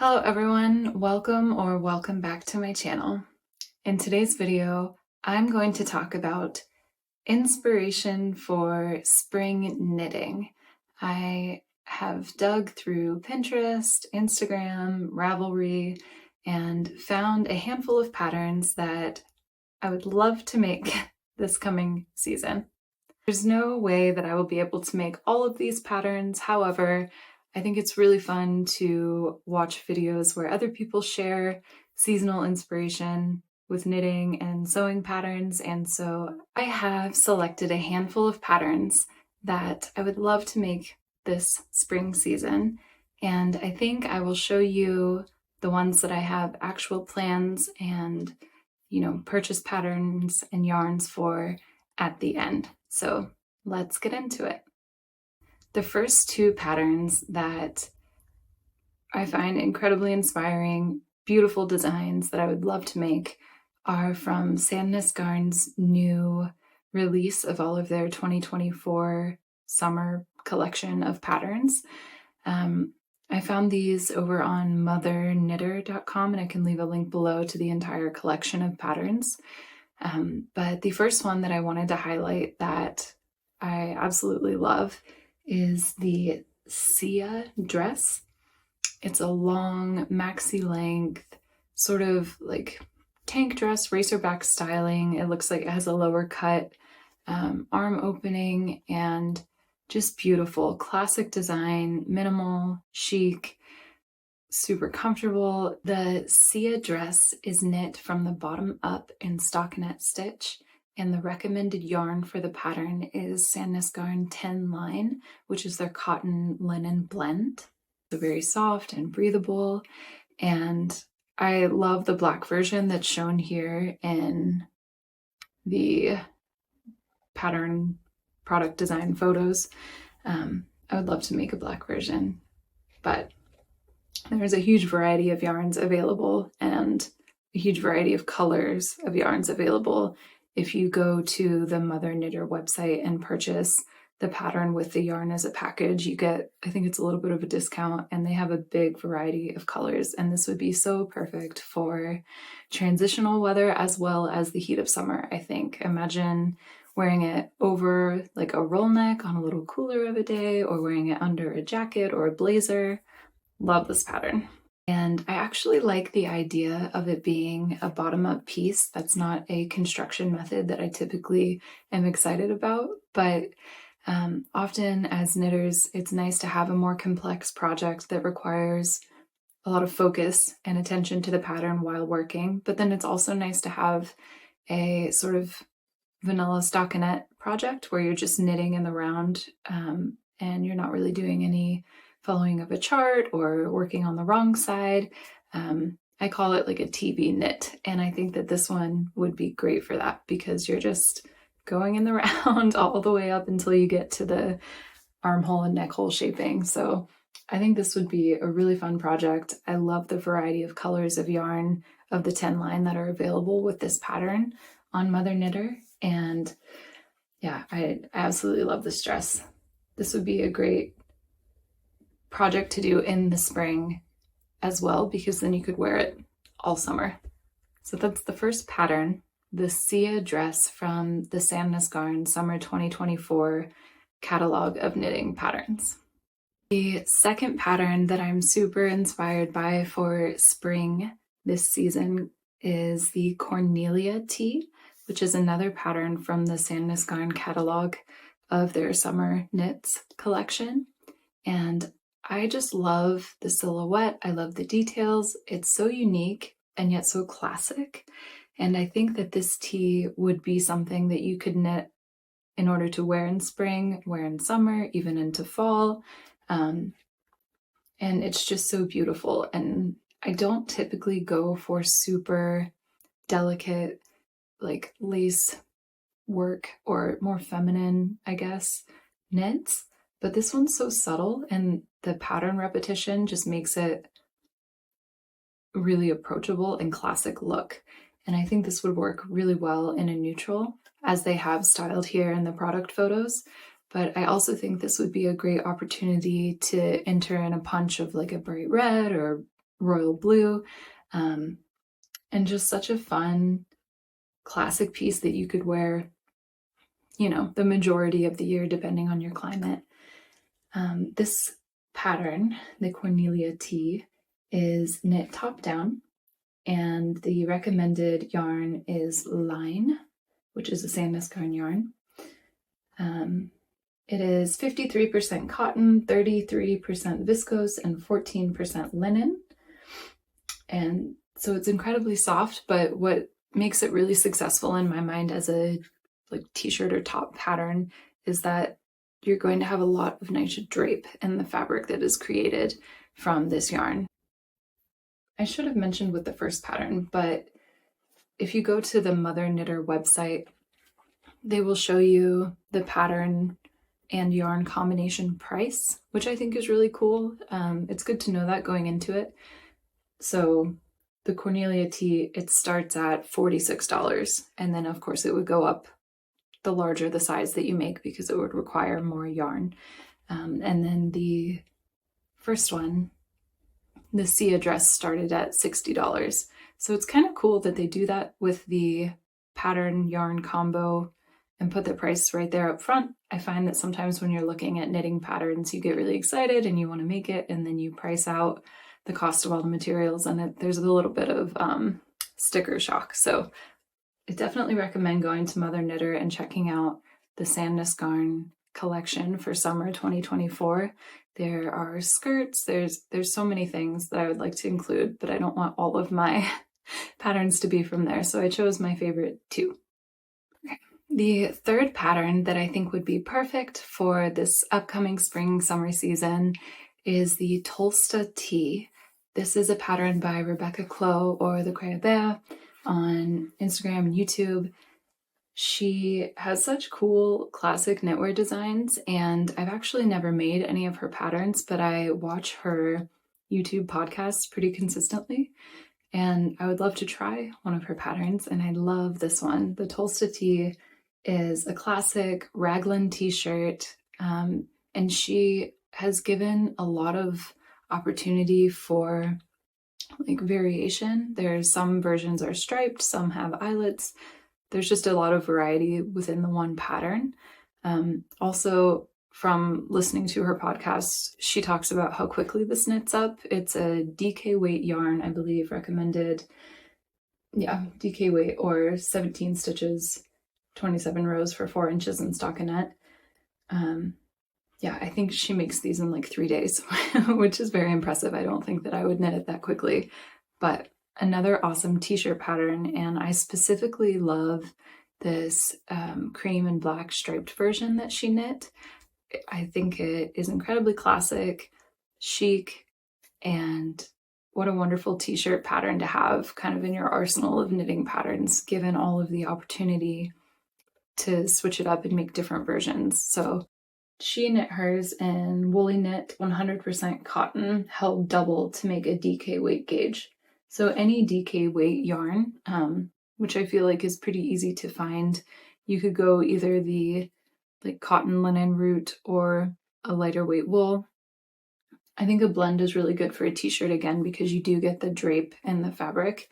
Hello everyone, welcome back to my channel. In today's video, I'm going to talk about inspiration for spring knitting. I have dug through Pinterest, Instagram, Ravelry, and found a handful of patterns that I would love to make this coming season. There's no way that I will be able to make all of these patterns. However, I think it's really fun to watch videos where other people share seasonal inspiration with knitting and sewing patterns, and so I have selected a handful of patterns that I would love to make this spring season, and I think I will show you the ones that I have actual plans and, purchase patterns and yarns for at the end. So let's get into it. The first two patterns that I find incredibly inspiring, beautiful designs that I would love to make are from Sandnes Garn's new release of all of their 2024 summer collection of patterns. I found these over on motherknitter.com, and I can leave a link below to the entire collection of patterns. But the first one that I wanted to highlight that I absolutely love is the Sia dress. It's a long maxi length, sort of like tank dress, racer back styling. It looks like it has a lower cut arm opening and just beautiful, classic design, minimal, chic, super comfortable. The Sia dress is knit from the bottom up in stockinette stitch, and the recommended yarn for the pattern is Sandnes Garn 10 line, which is their cotton linen blend. So very soft and breathable, and I love the black version that's shown here in the pattern product design photos. I would love to make a black version, but there's a huge variety of yarns available and a huge variety of colors of yarns available. If you go to the Mother Knitter website and purchase the pattern with the yarn as a package, you get, I think it's a little bit of a discount, and they have a big variety of colors. And this would be so perfect for transitional weather as well as the heat of summer, I think. Imagine wearing it over like a roll neck on a little cooler of a day, or wearing it under a jacket or a blazer. Love this pattern. And I actually like the idea of it being a bottom-up piece. That's not a construction method that I typically am excited about, but often as knitters, it's nice to have a more complex project that requires a lot of focus and attention to the pattern while working, but then it's also nice to have a sort of vanilla stockinette project where you're just knitting in the round and you're not really doing any following of a chart or working on the wrong side. I call it like a TB knit, and I think that this one would be great for that because you're just going in the round all the way up until you get to the armhole and neck hole shaping. So I think this would be a really fun project. I love the variety of colors of yarn of the 10 line that are available with this pattern on Mother Knitter, and yeah, I absolutely love this dress. This would be a great project to do in the spring as well, because then you could wear it all summer. So that's the first pattern, the Sia dress from the Sandnes Garn Summer 2024 catalog of knitting patterns. The second pattern that I'm super inspired by for spring this season is the Cornelia Tea, which is another pattern from the Sandnes Garn catalog of their summer knits collection. And I just love the silhouette. I love the details. It's so unique and yet so classic. And I think that this tee would be something that you could knit in order to wear in spring, wear in summer, even into fall. And it's just so beautiful. And I don't typically go for super delicate, like lace work or more feminine, I guess, knits. But this one's so subtle, and the pattern repetition just makes it really approachable and classic look. And I think this would work really well in a neutral, as they have styled here in the product photos. But I also think this would be a great opportunity to enter in a punch of like a bright red or royal blue, and just such a fun classic piece that you could wear, you know, the majority of the year depending on your climate. This pattern, the Cornelia Tea, is knit top down, and the recommended yarn is line, which is a Sandnes Garn yarn. It is 53% cotton, 33% viscose, and 14% linen. And so it's incredibly soft, but what makes it really successful in my mind as a like t-shirt or top pattern is that you're going to have a lot of nice drape in the fabric that is created from this yarn. I should have mentioned with the first pattern, but if you go to the Mother Knitter website, they will show you the pattern and yarn combination price, which I think is really cool. It's good to know that going into it. So the Cornelia Tea, it starts at $46, and then of course it would go up the larger the size that you make because it would require more yarn. And then the first one, the Sia dress, started at $60. So it's kind of cool that they do that with the pattern yarn combo and put the price right there up front. I find that sometimes when you're looking at knitting patterns, you get really excited and you want to make it, and then you price out the cost of all the materials, and there's a little bit of sticker shock. So I definitely recommend going to Mother Knitter and checking out the Sandnes Garn collection for summer 2024. There are skirts, there's so many things that I would like to include, but I don't want all of my patterns to be from there, so I chose my favorite two. Okay. The third pattern that I think would be perfect for this upcoming spring summer season is the Tolsta Tee. This is a pattern by Rebecca Clow, or the Cray on Instagram and YouTube. She has such cool classic knitwear designs, and I've actually never made any of her patterns, but I watch her YouTube podcasts pretty consistently, and I would love to try one of her patterns, and I love this one. The Tolsta Tee is a classic raglan t-shirt, and she has given a lot of opportunity for like variation. There's some versions are striped, some have eyelets. There's just a lot of variety within the one pattern. Also, from listening to her podcast, she talks about how quickly this knits up. It's a DK weight yarn, I believe, recommended. Yeah, DK weight, or 17 stitches, 27 rows for 4 inches in stockinette. Yeah, I think she makes these in like 3 days, which is very impressive. I don't think that I would knit it that quickly, but another awesome t-shirt pattern. And I specifically love this cream and black striped version that she knit. I think it is incredibly classic, chic, and what a wonderful t-shirt pattern to have kind of in your arsenal of knitting patterns, given all of the opportunity to switch it up and make different versions. So she knit hers in woolly knit 100% cotton, held double to make a DK weight gauge. So any DK weight yarn, which I feel like is pretty easy to find, you could go either the like cotton linen route or a lighter weight wool. I think a blend is really good for a t-shirt again, because you do get the drape in the fabric,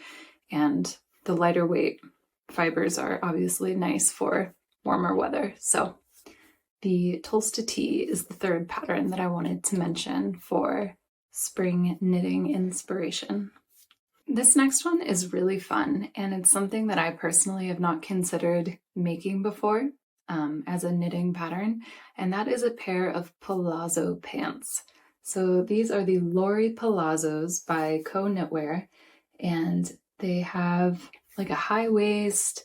and the lighter weight fibers are obviously nice for warmer weather. So the Tolsta Tee is the third pattern that I wanted to mention for spring knitting inspiration. This next one is really fun, and it's something that I personally have not considered making before as a knitting pattern, and that is a pair of Palazzo pants. So these are the Lori Palazos by Co Knitwear, and they have like a high waist,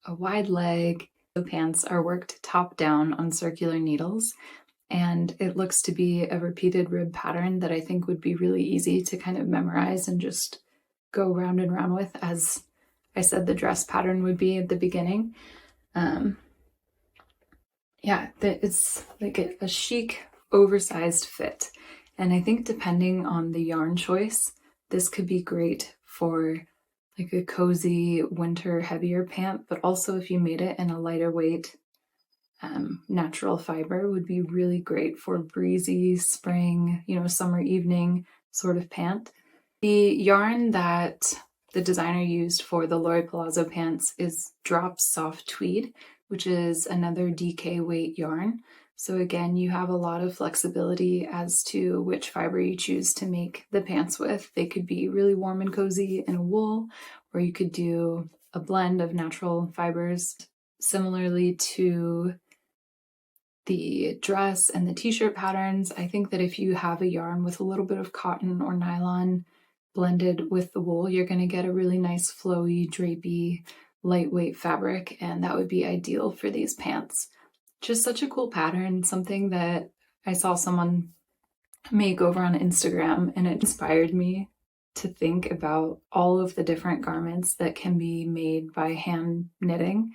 a wide leg. The pants are worked top down on circular needles, and it looks to be a repeated rib pattern that I think would be really easy to kind of memorize and just go round and round with, as I said the dress pattern would be at the beginning. Yeah, it's like a chic, oversized fit. And I think depending on the yarn choice, this could be great for like a cozy winter heavier pant, but also if you made it in a lighter weight natural fiber, would be really great for breezy spring, summer evening sort of pant. The yarn that the designer used for the Lori Palazzo pants is Drop Soft Tweed, which is another DK weight yarn. So again, you have a lot of flexibility as to which fiber you choose to make the pants with. They could be really warm and cozy in a wool, or you could do a blend of natural fibers. Similarly to the dress and the t-shirt patterns, I think that if you have a yarn with a little bit of cotton or nylon blended with the wool, you're going to get a really nice flowy, drapey, lightweight fabric, and that would be ideal for these pants. Just such a cool pattern, something that I saw someone make over on Instagram, and it inspired me to think about all of the different garments that can be made by hand knitting.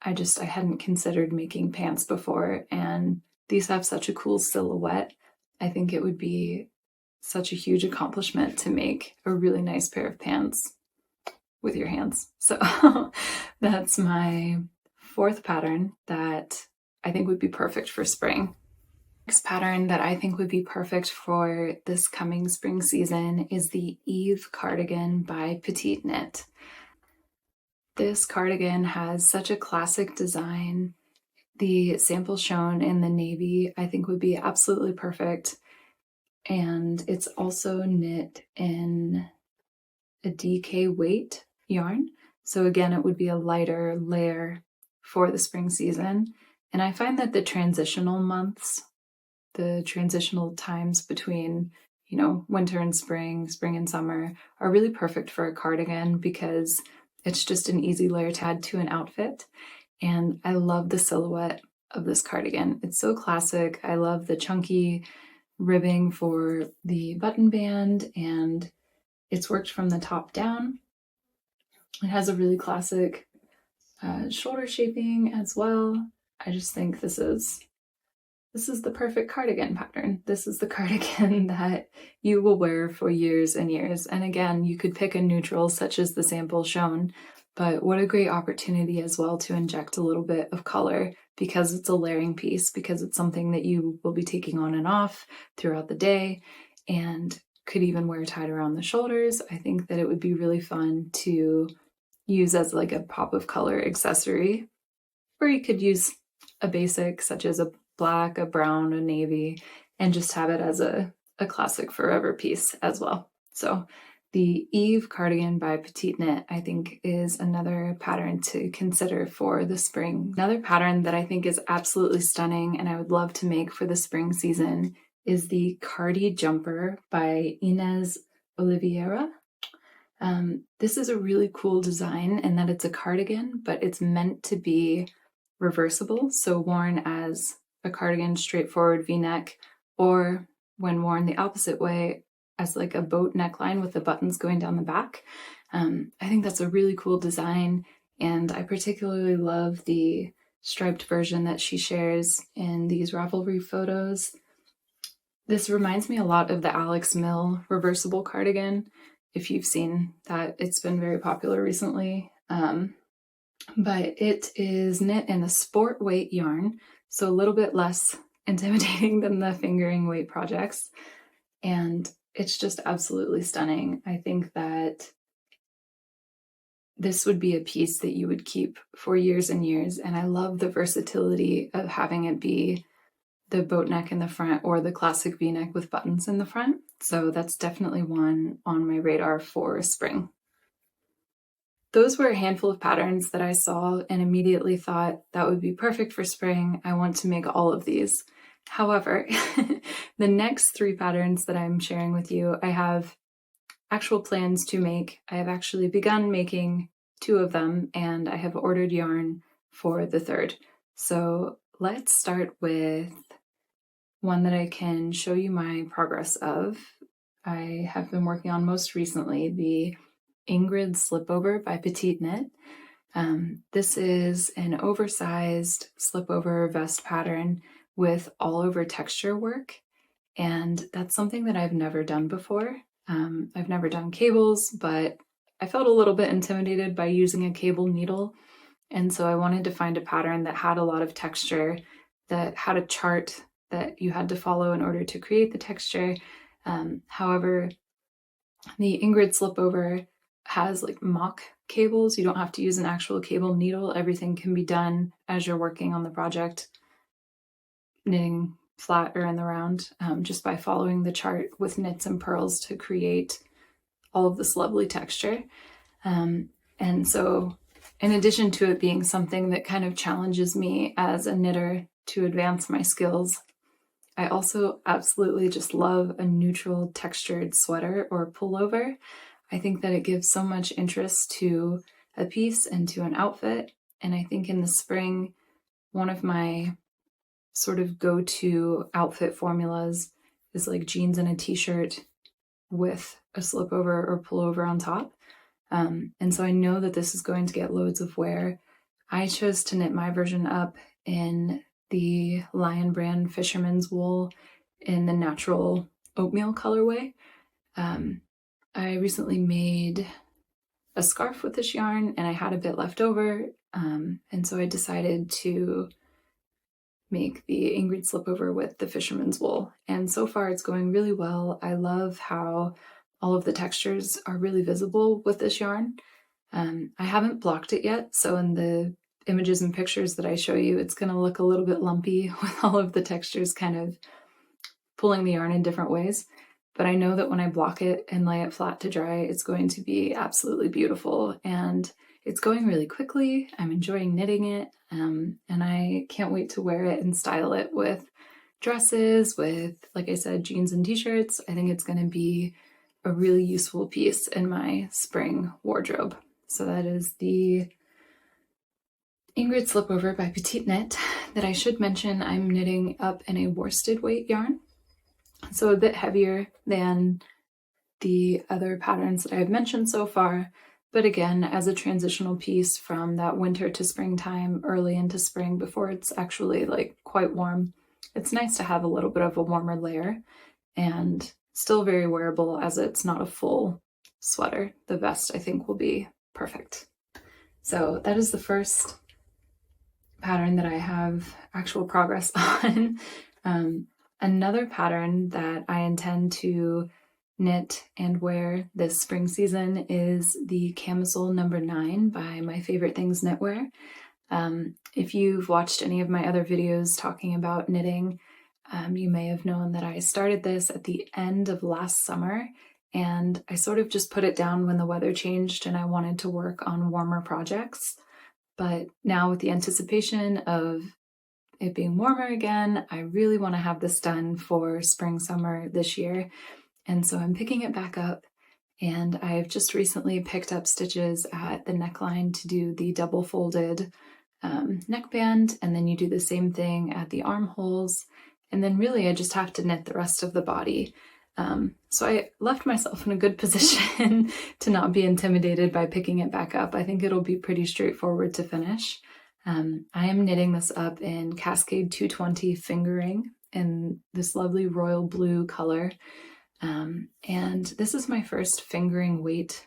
I hadn't considered making pants before, and these have such a cool silhouette. I think it would be such a huge accomplishment to make a really nice pair of pants with your hands. So that's my fourth pattern that I think would be perfect for spring. Next pattern that I think would be perfect for this coming spring season is the Eva Cardigan by Petite Knit. This cardigan has such a classic design. The sample shown in the navy I think would be absolutely perfect. And it's also knit in a DK weight yarn. So again, it would be a lighter layer for the spring season. And I find that the transitional months, the transitional times between, winter and spring and summer are really perfect for a cardigan because it's just an easy layer to add to an outfit. And I love the silhouette of this cardigan. It's so classic. I love the chunky ribbing for the button band, and it's worked from the top down. It has a really classic shoulder shaping as well. I just think this is the perfect cardigan pattern. This is the cardigan that you will wear for years and years. And again, you could pick a neutral such as the sample shown, but what a great opportunity as well to inject a little bit of color because it's a layering piece, because it's something that you will be taking on and off throughout the day and could even wear tied around the shoulders. I think that it would be really fun to use as like a pop of color accessory, or you could use a basic such as a black, a brown, a navy, and just have it as a classic forever piece as well. So the Eva Cardigan by Petite Knit, I think, is another pattern to consider for the spring. Another pattern that I think is absolutely stunning and I would love to make for the spring season is the Cardi jumper by Enz Oliva. This is a really cool design in that it's a cardigan, but it's meant to be reversible, so worn as a cardigan straightforward v-neck, or when worn the opposite way as like a boat neckline with the buttons going down the back. I think that's a really cool design, and I particularly love the striped version that she shares in these Ravelry photos. This reminds me a lot of the Alex Mill reversible cardigan. If you've seen that, it's been very popular recently. But it is knit in a sport weight yarn, so a little bit less intimidating than the fingering weight projects. And it's just absolutely stunning. I think that this would be a piece that you would keep for years and years. And I love the versatility of having it be the boat neck in the front or the classic v-neck with buttons in the front. So that's definitely one on my radar for spring. Those were a handful of patterns that I saw and immediately thought that would be perfect for spring. I want to make all of these. However, the next three patterns that I'm sharing with you, I have actual plans to make. I have actually begun making two of them, and I have ordered yarn for the third. So let's start with one that I can show you my progress of. I have been working on most recently the Ingrid Slipover by Petite Knit. This is an oversized slipover vest pattern with all over texture work, and that's something that I've never done before. I've never done cables, but I felt a little bit intimidated by using a cable needle, and so I wanted to find a pattern that had a lot of texture, that had a chart that you had to follow in order to create the texture. However, The Ingrid Slipover has like mock cables. You don't have to use an actual cable needle. Everything can be done as you're working on the project, knitting flat or in the round, just by following the chart with knits and purls to create all of this lovely texture. And so in addition to it being something that kind of challenges me as a knitter to advance my skills, I also absolutely just love a neutral textured sweater or pullover. I think that it gives so much interest to a piece and to an outfit. And I think in the spring, one of my sort of go-to outfit formulas is like jeans and a t-shirt with a slipover or pullover on top. And so I know that this is going to get loads of wear. I chose to knit my version up in the Lion Brand Fisherman's Wool in the natural oatmeal colorway. I recently made a scarf with this yarn and I had a bit left over. And so I decided to make the Ingrid Slipover with the Fisherman's Wool. And so far it's going really well. I love how all of the textures are really visible with this yarn. I haven't blocked it yet, so in the images and pictures that I show you, it's going to look a little bit lumpy with all of the textures kind of pulling the yarn in different ways. But I know that when I block it and lay it flat to dry, it's going to be absolutely beautiful. And it's going really quickly. I'm enjoying knitting it. And I can't wait to wear it and style it with dresses, with, like I said, jeans and t-shirts. I think it's going to be a really useful piece in my spring wardrobe. So that is the Ingrid Slipover by Petite Knit that I should mention I'm knitting up in a worsted weight yarn. So a bit heavier than the other patterns that I've mentioned so far, but again, as a transitional piece from that winter to springtime, early into spring before it's actually like quite warm, it's nice to have a little bit of a warmer layer and still very wearable as it's not a full sweater. The vest I think will be perfect. So that is the first pattern that I have actual progress on. Another pattern that I intend to knit and wear this spring season is the Camisole No. 9 by My Favorite Things Knitwear. If you've watched any of my other videos talking about knitting, you may have known that I started this at the end of last summer, and I sort of just put it down when the weather changed and I wanted to work on warmer projects. But now with the anticipation of it being warmer again, I really want to have this done for spring, summer this year. And so I'm picking it back up, and I've just recently picked up stitches at the neckline to do the double folded neckband, and then you do the same thing at the armholes, and then really I just have to knit the rest of the body. So I left myself in a good position to not be intimidated by picking it back up. I think it'll be pretty straightforward to finish. I am knitting this up in Cascade 220 fingering in this lovely royal blue color. And this is my first fingering weight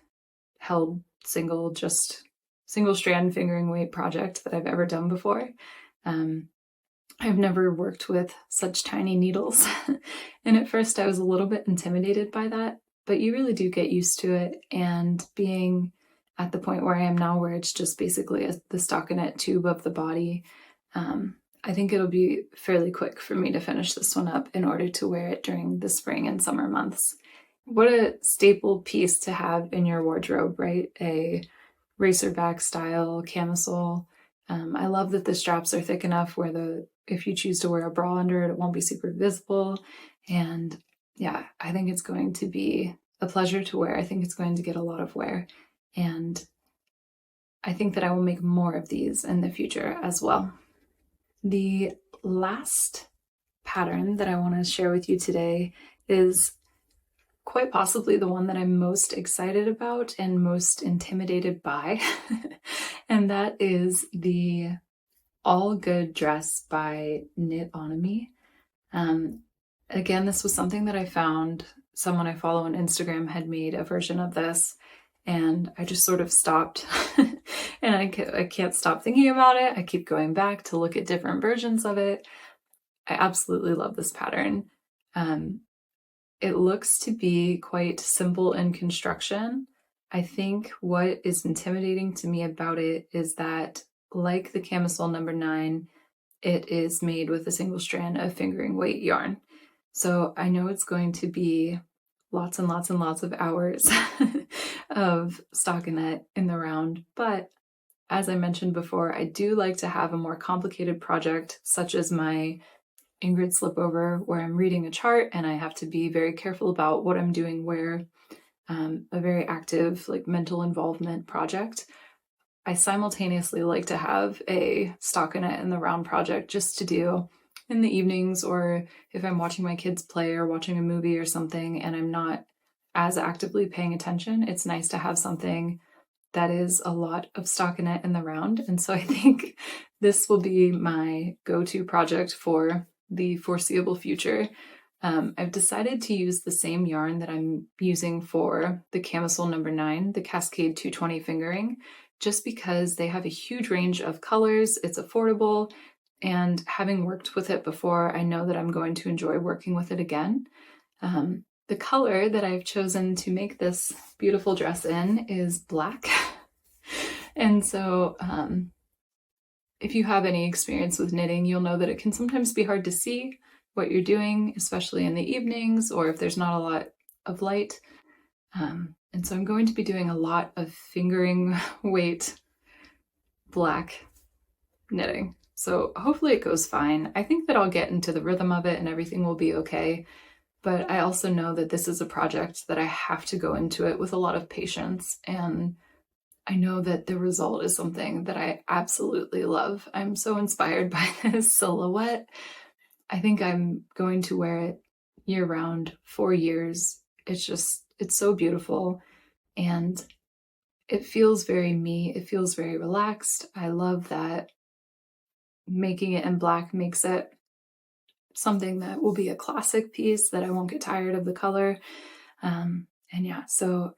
held single strand fingering weight project that I've ever done before. I've never worked with such tiny needles. And at first I was a little bit intimidated by that, but you really do get used to it. And being at the point where I am now, where it's just basically the stockinette tube of the body, I think it'll be fairly quick for me to finish this one up in order to wear it during the spring and summer months. What a staple piece to have in your wardrobe, right? A racerback style camisole. I love that the straps are thick enough where if you choose to wear a bra under it, it won't be super visible. And yeah, I think it's going to be a pleasure to wear. I think it's going to get a lot of wear. And I think that I will make more of these in the future as well. The last pattern that I want to share with you today is quite possibly the one that I'm most excited about and most intimidated by. And that is the All Good dress by Knitonomy. Again, this was something that I found. Someone I follow on Instagram had made a version of this, and I just sort of stopped. And I can't stop thinking about it. I keep going back to look at different versions of it. I absolutely love this pattern. It looks to be quite simple in construction. I think what is intimidating to me about it is that, like the Camisole No. 9, it is made with a single strand of fingering weight yarn. So I know it's going to be lots and lots and lots of hours of stockinette in the round, but as I mentioned before, I do like to have a more complicated project, such as my Ingrid Slipover, where I'm reading a chart and I have to be very careful about what I'm doing where, a very active, like, mental involvement project. I simultaneously like to have a stockinette in the round project just to do in the evenings, or if I'm watching my kids play or watching a movie or something and I'm not as actively paying attention. It's nice to have something that is a lot of stockinette in the round. And so I think this will be my go-to project for the foreseeable future. I've decided to use the same yarn that I'm using for the Camisole No. 9, the Cascade 220 fingering, just because they have a huge range of colors, it's affordable, and having worked with it before, I know that I'm going to enjoy working with it again. The color that I've chosen to make this beautiful dress in is black. And so if you have any experience with knitting, you'll know that it can sometimes be hard to see what you're doing, especially in the evenings or if there's not a lot of light. And so I'm going to be doing a lot of fingering weight black knitting. So hopefully it goes fine. I think that I'll get into the rhythm of it and everything will be okay. But I also know that this is a project that I have to go into it with a lot of patience, and I know that the result is something that I absolutely love. I'm so inspired by this silhouette. I think I'm going to wear it year-round, 4 years. It's so beautiful, and it feels very me. It feels very relaxed. I love that making it in black makes it something that will be a classic piece, that I won't get tired of the color. And yeah, so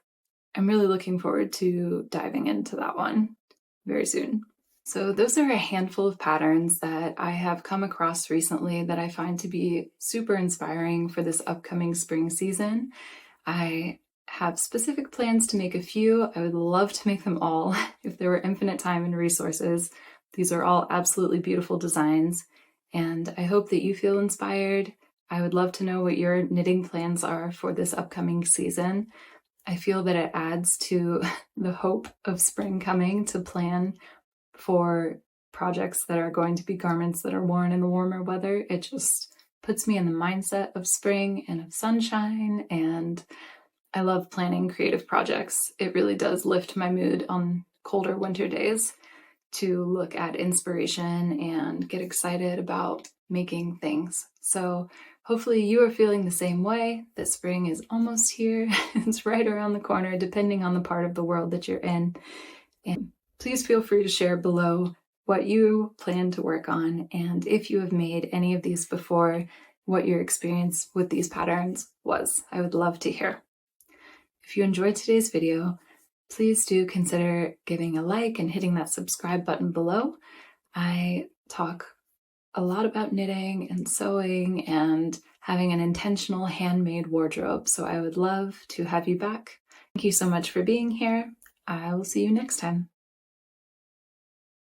I'm really looking forward to diving into that one very soon. So those are a handful of patterns that I have come across recently that I find to be super inspiring for this upcoming spring season. I have specific plans to make a few. I would love to make them all if there were infinite time and resources. These are all absolutely beautiful designs, and I hope that you feel inspired. I would love to know what your knitting plans are for this upcoming season. I feel that it adds to the hope of spring coming to plan for projects that are going to be garments that are worn in the warmer weather. It just puts me in the mindset of spring and of sunshine, and I love planning creative projects. It really does lift my mood on colder winter days to look at inspiration and get excited about making things. So hopefully you are feeling the same way, that spring is almost here. It's right around the corner, depending on the part of the world that you're in. And please feel free to share below what you plan to work on, and if you have made any of these before, what your experience with these patterns was. I would love to hear. If you enjoyed today's video, please do consider giving a like and hitting that subscribe button below. I talk a lot about knitting and sewing and having an intentional handmade wardrobe, so I would love to have you back. Thank you so much for being here. I will see you next time.